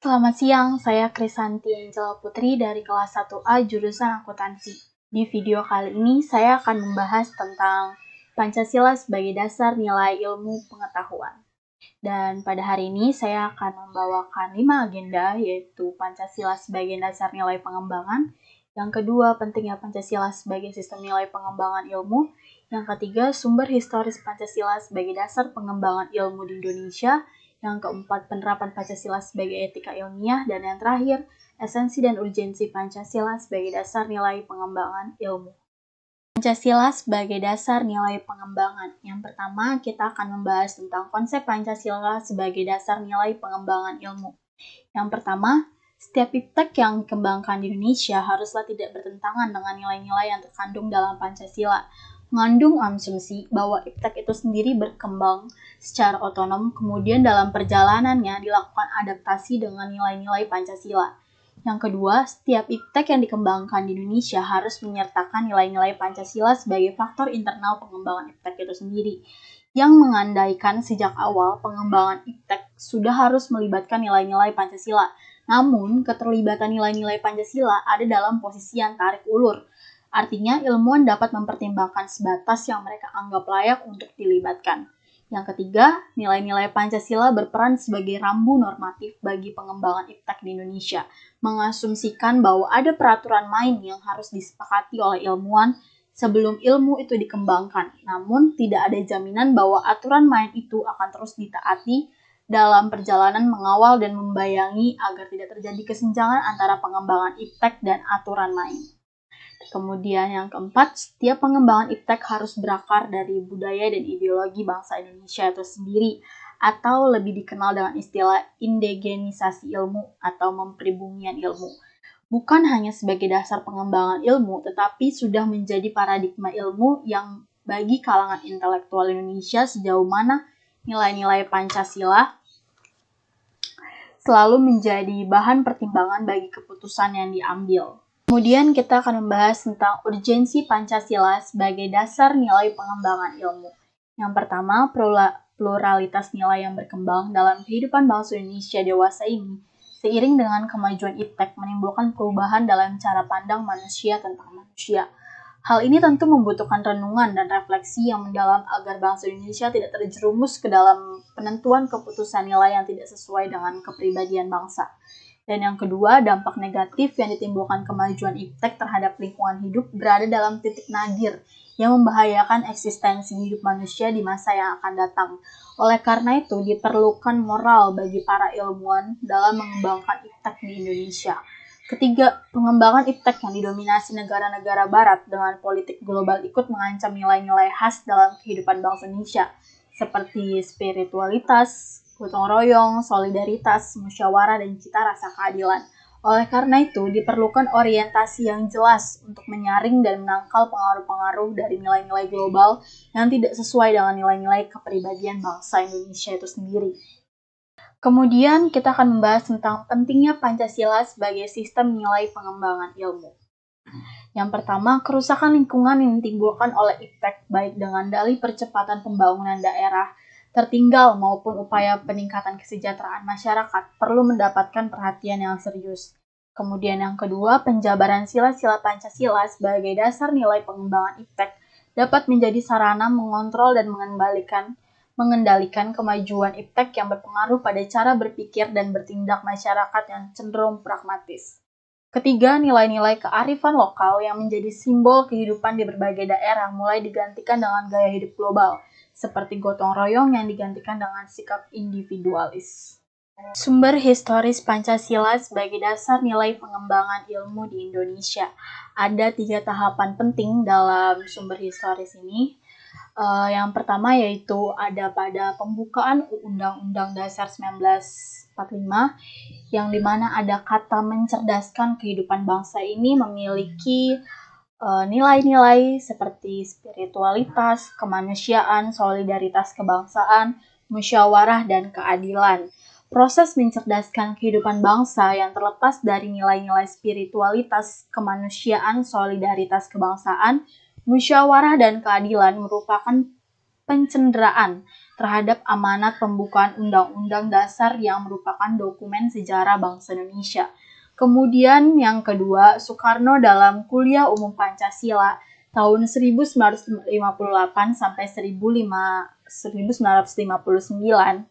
Selamat siang, saya Krisanti Angela Putri dari kelas 1A jurusan akuntansi. Di video kali ini saya akan membahas tentang Pancasila sebagai dasar nilai ilmu pengetahuan. Dan pada hari ini saya akan membawakan 5 agenda, yaitu Pancasila sebagai dasar nilai pengembangan, yang kedua pentingnya Pancasila sebagai sistem nilai pengembangan ilmu, yang ketiga sumber historis Pancasila sebagai dasar pengembangan ilmu di Indonesia, yang keempat penerapan Pancasila sebagai etika ilmiah, dan yang terakhir esensi dan urgensi Pancasila sebagai dasar nilai pengembangan ilmu. Pancasila sebagai dasar nilai pengembangan. Yang pertama, kita akan membahas tentang konsep Pancasila sebagai dasar nilai pengembangan ilmu. Yang pertama, setiap iptek yang dikembangkan di Indonesia haruslah tidak bertentangan dengan nilai-nilai yang terkandung dalam Pancasila. Mengandung asumsi bahwa iptek itu sendiri berkembang secara otonom, kemudian dalam perjalanannya dilakukan adaptasi dengan nilai-nilai Pancasila. Yang kedua, setiap iptek yang dikembangkan di Indonesia harus menyertakan nilai-nilai Pancasila sebagai faktor internal pengembangan iptek itu sendiri, yang mengandaikan sejak awal pengembangan iptek sudah harus melibatkan nilai-nilai Pancasila. Namun, keterlibatan nilai-nilai Pancasila ada dalam posisi yang tarik ulur. Artinya, ilmuwan dapat mempertimbangkan sebatas yang mereka anggap layak untuk dilibatkan. Yang ketiga, nilai-nilai Pancasila berperan sebagai rambu normatif bagi pengembangan iptek di Indonesia, mengasumsikan bahwa ada peraturan main yang harus disepakati oleh ilmuwan sebelum ilmu itu dikembangkan. Namun, tidak ada jaminan bahwa aturan main itu akan terus ditaati dalam perjalanan mengawal dan membayangi agar tidak terjadi kesenjangan antara pengembangan iptek dan aturan main. Kemudian yang keempat, setiap pengembangan iptek harus berakar dari budaya dan ideologi bangsa Indonesia itu sendiri, atau lebih dikenal dengan istilah indigenisasi ilmu atau mempribumian ilmu. Bukan hanya sebagai dasar pengembangan ilmu, tetapi sudah menjadi paradigma ilmu yang bagi kalangan intelektual Indonesia sejauh mana nilai-nilai Pancasila selalu menjadi bahan pertimbangan bagi keputusan yang diambil. Kemudian kita akan membahas tentang urgensi Pancasila sebagai dasar nilai pengembangan ilmu. Yang pertama, pluralitas nilai yang berkembang dalam kehidupan bangsa Indonesia dewasa ini, seiring dengan kemajuan iptek menimbulkan perubahan dalam cara pandang manusia tentang manusia. Hal ini tentu membutuhkan renungan dan refleksi yang mendalam agar bangsa Indonesia tidak terjerumus ke dalam penentuan keputusan nilai yang tidak sesuai dengan kepribadian bangsa. Dan yang kedua, dampak negatif yang ditimbulkan kemajuan iptek terhadap lingkungan hidup berada dalam titik nadir yang membahayakan eksistensi hidup manusia di masa yang akan datang. Oleh karena itu, diperlukan moral bagi para ilmuwan dalam mengembangkan iptek di Indonesia. Ketiga, pengembangan iptek yang didominasi negara-negara barat dengan politik global ikut mengancam nilai-nilai khas dalam kehidupan bangsa Indonesia, seperti spiritualitas, gotong royong, solidaritas, musyawarah, dan cita rasa keadilan. Oleh karena itu, diperlukan orientasi yang jelas untuk menyaring dan menangkal pengaruh-pengaruh dari nilai-nilai global yang tidak sesuai dengan nilai-nilai kepribadian bangsa Indonesia itu sendiri. Kemudian kita akan membahas tentang pentingnya Pancasila sebagai sistem nilai pengembangan ilmu. Yang pertama, kerusakan lingkungan yang ditimbulkan oleh iptek baik dengan dalih percepatan pembangunan daerah tertinggal maupun upaya peningkatan kesejahteraan masyarakat perlu mendapatkan perhatian yang serius. Kemudian yang kedua, penjabaran sila-sila Pancasila sebagai dasar nilai pengembangan iptek dapat menjadi sarana mengontrol dan mengendalikan kemajuan iptek yang berpengaruh pada cara berpikir dan bertindak masyarakat yang cenderung pragmatis. Ketiga, nilai-nilai kearifan lokal yang menjadi simbol kehidupan di berbagai daerah mulai digantikan dengan gaya hidup global, seperti gotong royong yang digantikan dengan sikap individualis. Sumber historis Pancasila sebagai dasar nilai pengembangan ilmu di Indonesia. Ada 3 tahapan penting dalam sumber historis ini. Yang pertama yaitu ada pada pembukaan Undang-Undang Dasar 1945, yang dimana ada kata mencerdaskan kehidupan bangsa ini memiliki nilai-nilai seperti spiritualitas, kemanusiaan, solidaritas kebangsaan, musyawarah, dan keadilan. Proses mencerdaskan kehidupan bangsa yang terlepas dari nilai-nilai spiritualitas, kemanusiaan, solidaritas kebangsaan, musyawarah, dan keadilan merupakan pencenderaan terhadap amanat pembukaan Undang-Undang Dasar yang merupakan dokumen sejarah bangsa Indonesia. Kemudian yang kedua, Soekarno dalam Kuliah Umum Pancasila tahun 1958 sampai 1959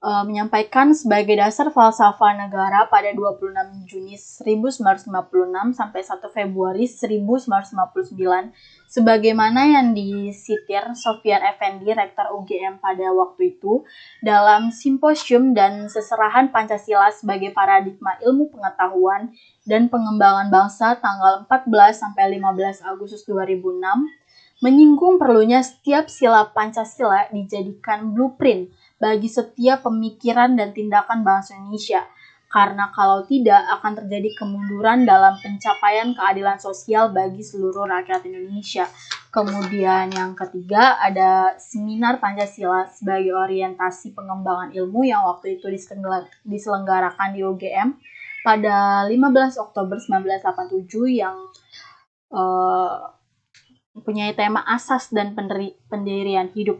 menyampaikan sebagai dasar falsafah negara pada 26 Juni 1956 sampai 1 Februari 1959 sebagaimana yang disitir Sofyan Effendi, Rektor UGM pada waktu itu, dalam Simposium dan Seserahan Pancasila sebagai Paradigma Ilmu Pengetahuan dan Pengembangan Bangsa tanggal 14 sampai 15 Agustus 2006, menyinggung perlunya setiap sila Pancasila dijadikan blueprint bagi setiap pemikiran dan tindakan bangsa Indonesia, karena kalau tidak akan terjadi kemunduran dalam pencapaian keadilan sosial bagi seluruh rakyat Indonesia. Kemudian yang ketiga ada Seminar Pancasila sebagai orientasi pengembangan ilmu yang waktu itu diselenggarakan di UGM pada 15 Oktober 1987 yang mempunyai tema asas dan pendirian hidup.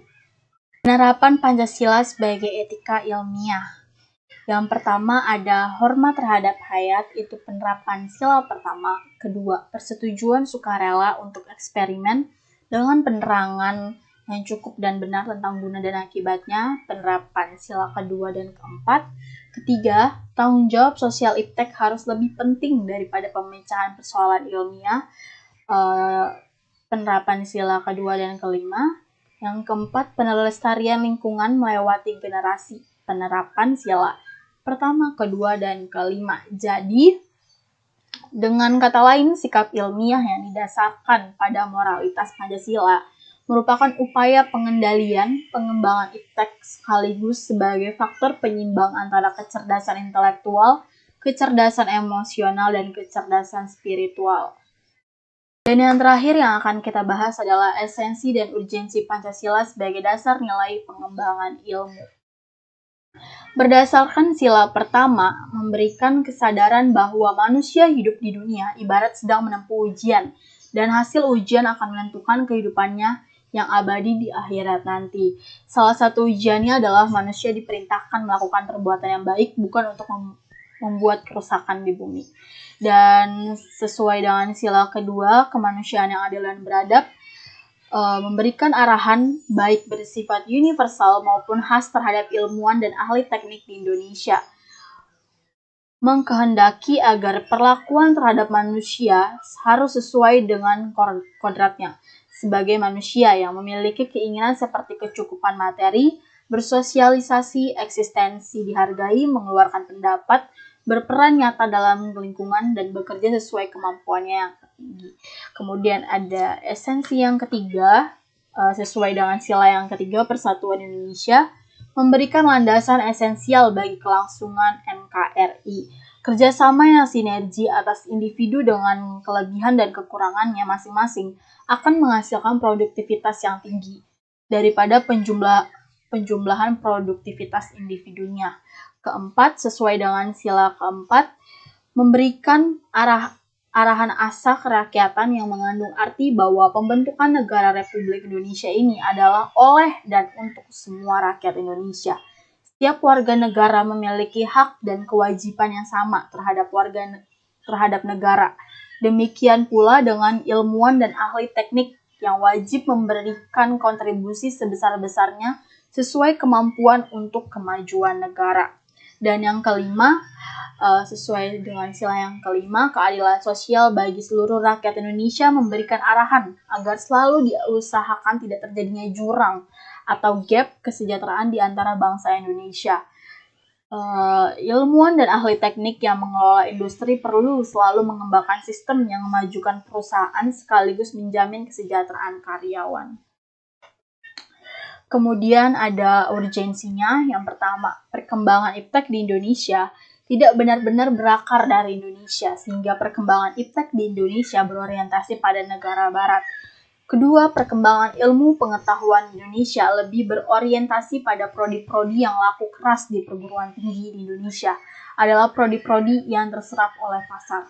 Penerapan Pancasila sebagai etika ilmiah. Yang pertama ada hormat terhadap hayat, itu penerapan sila pertama. Kedua, persetujuan sukarela untuk eksperimen dengan penerangan yang cukup dan benar tentang guna dan akibatnya, penerapan sila kedua dan keempat. Ketiga, tanggung jawab sosial iptek harus lebih penting daripada pemecahan persoalan ilmiah, penerapan sila kedua dan kelima. Yang keempat, pelestarian lingkungan melewati generasi, penerapan sila pertama, kedua, dan kelima. Jadi, dengan kata lain, sikap ilmiah yang didasarkan pada moralitas Pancasila merupakan upaya pengendalian, pengembangan iptek sekaligus sebagai faktor penyimbang antara kecerdasan intelektual, kecerdasan emosional, dan kecerdasan spiritual. Dan yang terakhir yang akan kita bahas adalah esensi dan urgensi Pancasila sebagai dasar nilai pengembangan ilmu. Berdasarkan sila pertama, memberikan kesadaran bahwa manusia hidup di dunia ibarat sedang menempuh ujian, dan hasil ujian akan menentukan kehidupannya yang abadi di akhirat nanti. Salah satu ujiannya adalah manusia diperintahkan melakukan perbuatan yang baik, bukan untuk membuat kerusakan di bumi. Dan sesuai dengan sila kedua, kemanusiaan yang adil dan beradab, memberikan arahan baik bersifat universal maupun khas terhadap ilmuwan dan ahli teknik di Indonesia. Mengkehendaki agar perlakuan terhadap manusia harus sesuai dengan kodratnya sebagai manusia yang memiliki keinginan seperti kecukupan materi, bersosialisasi, eksistensi dihargai, mengeluarkan pendapat, berperan nyata dalam lingkungan, dan bekerja sesuai kemampuannya yang tinggi. Kemudian ada esensi yang ketiga, sesuai dengan sila yang ketiga, Persatuan Indonesia, memberikan landasan esensial bagi kelangsungan NKRI. Kerjasama yang sinergi atas individu dengan kelebihan dan kekurangannya masing-masing akan menghasilkan produktivitas yang tinggi daripada penjumlahan produktivitas individunya. Keempat, sesuai dengan sila keempat, memberikan arahan asa kerakyatan yang mengandung arti bahwa pembentukan negara Republik Indonesia ini adalah oleh dan untuk semua rakyat Indonesia. Setiap warga negara memiliki hak dan kewajiban yang sama terhadap negara. Demikian pula dengan ilmuwan dan ahli teknik yang wajib memberikan kontribusi sebesar-besarnya sesuai kemampuan untuk kemajuan negara. Dan yang kelima, sesuai dengan sila yang kelima, keadilan sosial bagi seluruh rakyat Indonesia memberikan arahan agar selalu diusahakan tidak terjadinya jurang atau gap kesejahteraan di antara bangsa Indonesia. Ilmuwan dan ahli teknik yang mengelola industri perlu selalu mengembangkan sistem yang memajukan perusahaan sekaligus menjamin kesejahteraan karyawan. Kemudian ada urgensinya. Yang pertama, perkembangan iptek di Indonesia tidak benar-benar berakar dari Indonesia, sehingga perkembangan iptek di Indonesia berorientasi pada negara barat. Kedua, perkembangan ilmu pengetahuan Indonesia lebih berorientasi pada prodi-prodi yang laku keras di perguruan tinggi di Indonesia adalah prodi-prodi yang terserap oleh pasar.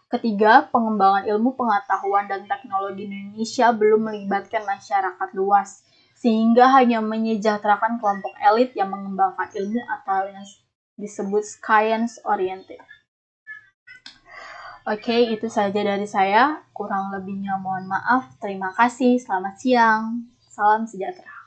Ketiga, pengembangan ilmu pengetahuan dan teknologi Indonesia belum melibatkan masyarakat luas, sehingga hanya menyejahterakan kelompok elit yang mengembangkan ilmu atau yang disebut science oriented. Oke, itu saja dari saya. Kurang lebihnya mohon maaf. Terima kasih. Selamat siang. Salam sejahtera.